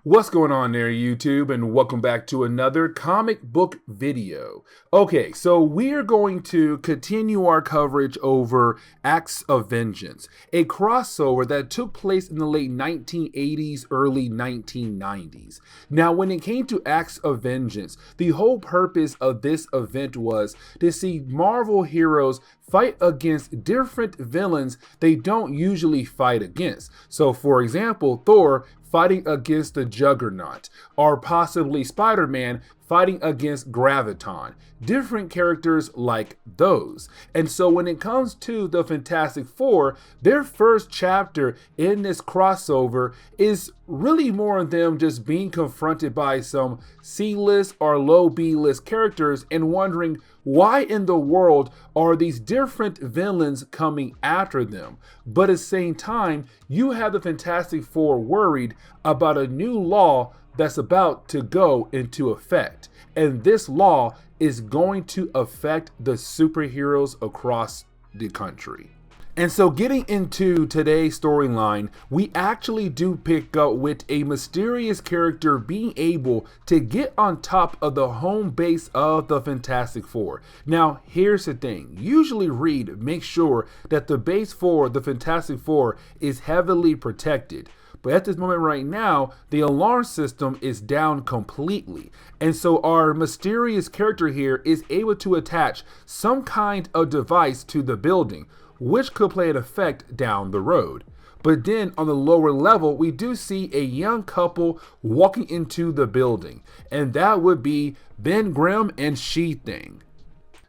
What's going on there, YouTube, and welcome back to another comic book video. Okay, so we're going to continue our coverage over Acts of Vengeance, a crossover that took place in the late 1980s, early 1990s. Now, when it came to Acts of Vengeance, the whole purpose of this event was to see Marvel heroes fight against different villains they don't usually fight against. So, for example, Thor fighting against the Juggernaut, or possibly Spider-Man fighting against Graviton. Different characters like those. And so when it comes to the Fantastic Four, their first chapter in this crossover is really more of them just being confronted by some C-list or low B-list characters and wondering why in the world are these different villains coming after them. But at the same time, you have the Fantastic Four worried about a new law that's about to go into effect. And this law is going to affect the superheroes across the country. And so getting into today's storyline, we actually do pick up with a mysterious character being able to get on top of the home base of the Fantastic Four. Now, here's the thing. Usually Reed makes sure that the base for the Fantastic Four is heavily protected. But at this moment right now, the alarm system is down completely. And so our mysterious character here is able to attach some kind of device to the building, which could play an effect down the road. But then on the lower level, we do see a young couple walking into the building. And that would be Ben Grimm and She-Thing.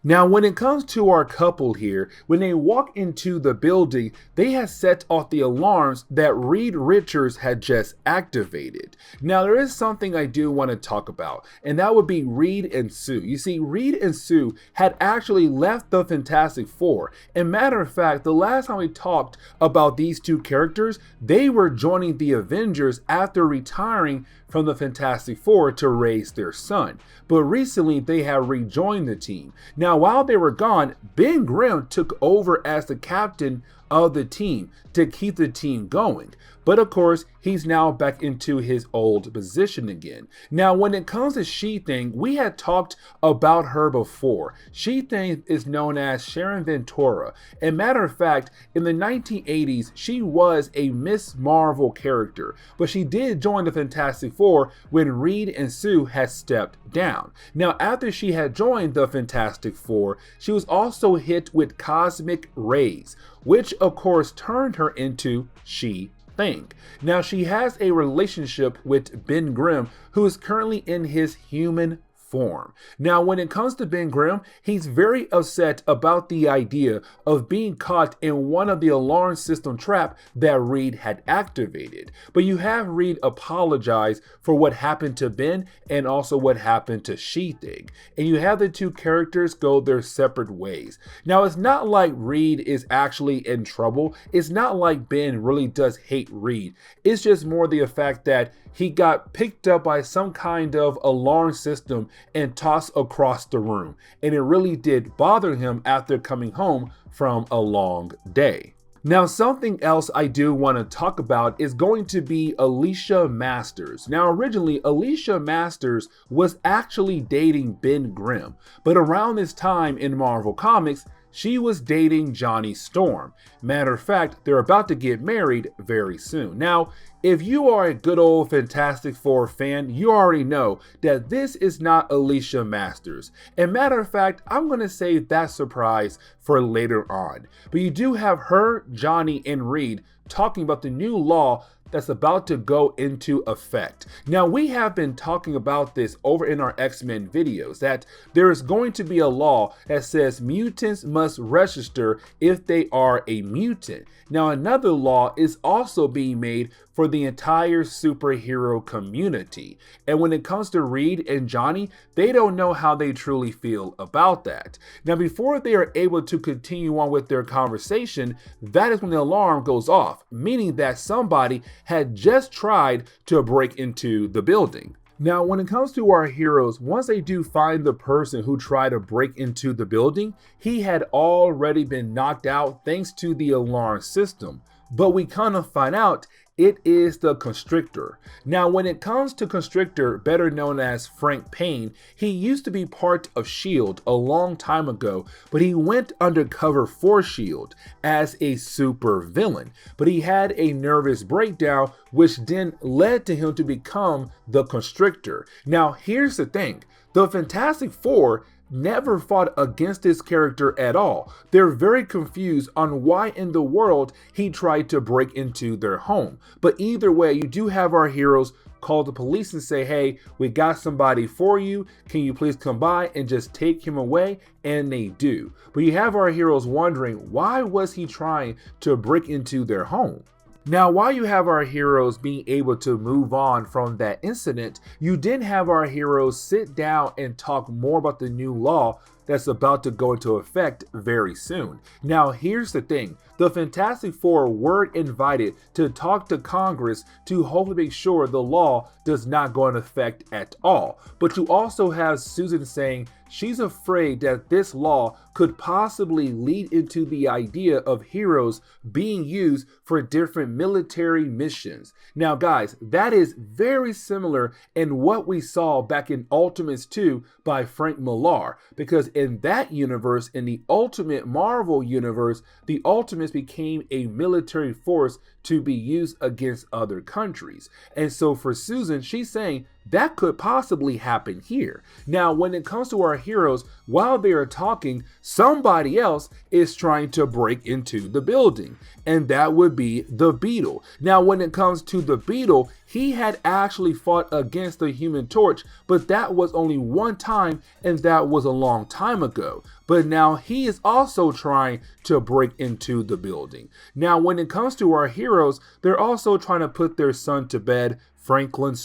Now, when it comes to our couple here, when they walk into the building, they have set off the alarms that Reed Richards had just activated. Now, there is something I do want to talk about, and that would be Reed and Sue. You see, Reed and Sue had actually left the Fantastic Four. And matter of fact, the last time we talked about these two characters, they were joining the Avengers after retiring from the Fantastic Four to raise their son. But recently, they have rejoined the team. Now, while they were gone, Ben Grimm took over as the captain of the team to keep the team going. But of course, he's now back into his old position again. Now, when it comes to She-Thing, we had talked about her before. She-Thing is known as Sharon Ventura. And matter of fact, in the 1980s, she was a Miss Marvel character. But she did join the Fantastic Four when Reed and Sue had stepped down. Now, after she had joined the Fantastic Four, she was also hit with cosmic rays, which of course turned her into She-Thing. Now, she has a relationship with Ben Grimm, who is currently in his human form. Now, when it comes to Ben Grimm, he's very upset about the idea of being caught in one of the alarm system trap that Reed had activated. But you have Reed apologize for what happened to Ben and also what happened to She-Thing. And you have the two characters go their separate ways. Now, it's not like Reed is actually in trouble. It's not like Ben really does hate Reed. It's just more the fact that he got picked up by some kind of alarm system and tossed across the room. And it really did bother him after coming home from a long day. Now, something else I do want to talk about is going to be Alicia Masters. Now, originally, Alicia Masters was actually dating Ben Grimm, but around this time in Marvel Comics, she was dating Johnny Storm. Matter of fact, they're about to get married very soon. Now, if you are a good old Fantastic Four fan, you already know that this is not Alicia Masters. And matter of fact, I'm going to save that surprise for later on. But you do have her, Johnny, and Reed talking about the new law that's about to go into effect. Now, we have been talking about this over in our X-Men videos, that there is going to be a law that says mutants must register if they are a mutant. Now, another law is also being made for the entire superhero community. And when it comes to Reed and Johnny, they don't know how they truly feel about that. Now, before they are able to continue on with their conversation, that is when the alarm goes off, meaning that somebody had just tried to break into the building. Now, when it comes to our heroes, once they do find the person who tried to break into the building, he had already been knocked out thanks to the alarm system. But we kind of find out It is the Constrictor. Now, when it comes to Constrictor, better known as Frank Payne, he used to be part of S.H.I.E.L.D. a long time ago, but he went undercover for S.H.I.E.L.D. as a super villain. But he had a nervous breakdown, which then led to him to become the Constrictor. Now, here's the thing. The Fantastic Four never fought against this character at all. They're very confused on why in the world he tried to break into their home. But either way, you do have our heroes call the police and say, hey, we got somebody for you. Can you please come by and just take him away? And they do. But you have our heroes wondering, why was he trying to break into their home? Now, while you have our heroes being able to move on from that incident, you did have our heroes sit down and talk more about the new law that's about to go into effect very soon. Now, here's the thing. The Fantastic Four were invited to talk to Congress to hopefully make sure the law does not go into effect at all. But you also have Susan saying she's afraid that this law could possibly lead into the idea of heroes being used for different military missions. Now, guys, that is very similar in what we saw back in Ultimates 2 by Frank Millar, because in that universe, in the Ultimate Marvel universe, the Ultimates became a military force to be used against other countries. And so for Susan, she's saying that could possibly happen here. Now, when it comes to our heroes, while they are talking, somebody else is trying to break into the building, and that would be the Beetle. Now, when it comes to the Beetle, he had actually fought against the Human Torch, but that was only one time, and that was a long time ago. But now he is also trying to break into the building. Now, when it comes to our heroes, they're also trying to put their son to bed, Franklin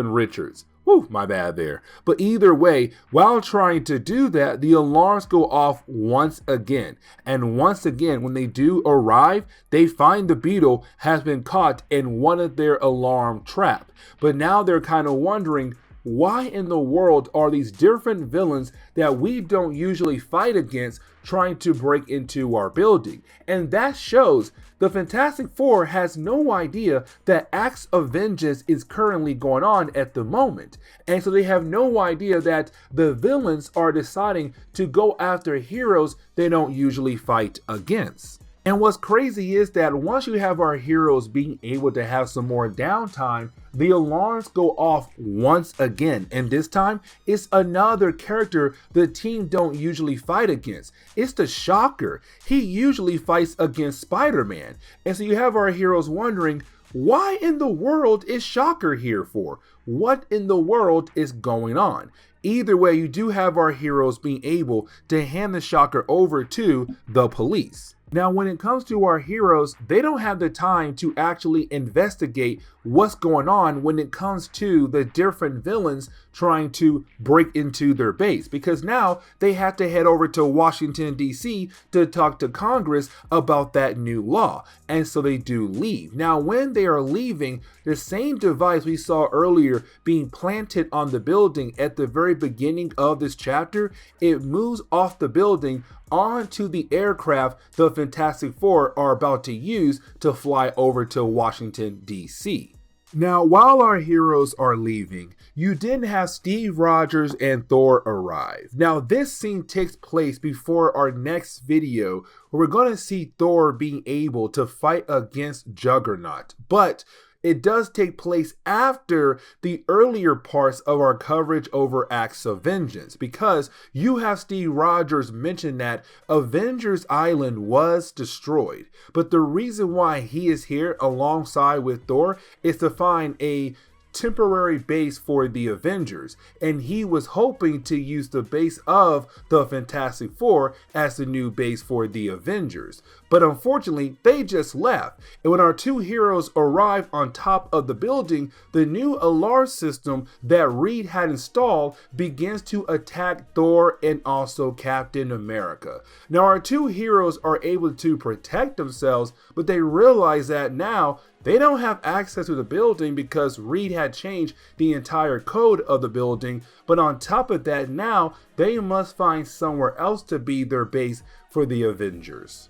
Richards. Whew, my bad there. But either way, while trying to do that, the alarms go off once again. And once again, when they do arrive, they find the Beetle has been caught in one of their alarm traps. But now they're kind of wondering, why in the world are these different villains that we don't usually fight against trying to break into our building? And that shows the Fantastic Four has no idea that Acts of Vengeance is currently going on at the moment. And so they have no idea that the villains are deciding to go after heroes they don't usually fight against. And what's crazy is that once you have our heroes being able to have some more downtime, the alarms go off once again, and this time it's another character the team don't usually fight against. It's the Shocker. He usually fights against Spider-Man, and so you have our heroes wondering, why in the world is Shocker here for? What in the world is going on? Either way, you do have our heroes being able to hand the Shocker over to the police. Now, when it comes to our heroes, they don't have the time to actually investigate what's going on when it comes to the different villains trying to break into their base, because now they have to head over to Washington, D.C. to talk to Congress about that new law. And so they do leave. Now, when they are leaving, the same device we saw earlier being planted on the building at the very beginning of this chapter, it moves off the building onto the aircraft the Fantastic Four are about to use to fly over to Washington, D.C. Now, while our heroes are leaving, you did have Steve Rogers and Thor arrive. Now, this scene takes place before our next video, where we're going to see Thor being able to fight against Juggernaut. But it does take place after the earlier parts of our coverage over Acts of Vengeance, because you have Steve Rogers mention that Avengers Island was destroyed. But the reason why he is here alongside with Thor is to find a temporary base for the Avengers, and he was hoping to use the base of the Fantastic Four as the new base for the Avengers. But unfortunately, they just left, and when our two heroes arrive on top of the building, the new alarm system that Reed had installed begins to attack Thor and also Captain America. Now, our two heroes are able to protect themselves, but they realize that now they don't have access to the building because Reed had changed the entire code of the building. But on top of that, now they must find somewhere else to be their base for the Avengers.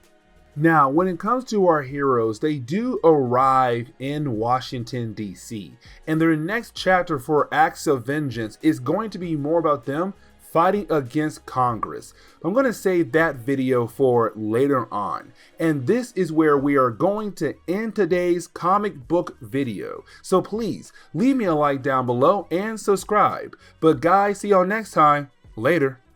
Now, when it comes to our heroes, they do arrive in Washington, D.C., and their next chapter for Acts of Vengeance is going to be more about them fighting against Congress. I'm going to save that video for later on. And this is where we are going to end today's comic book video. So please leave me a like down below and subscribe. But guys, see y'all next time. Later.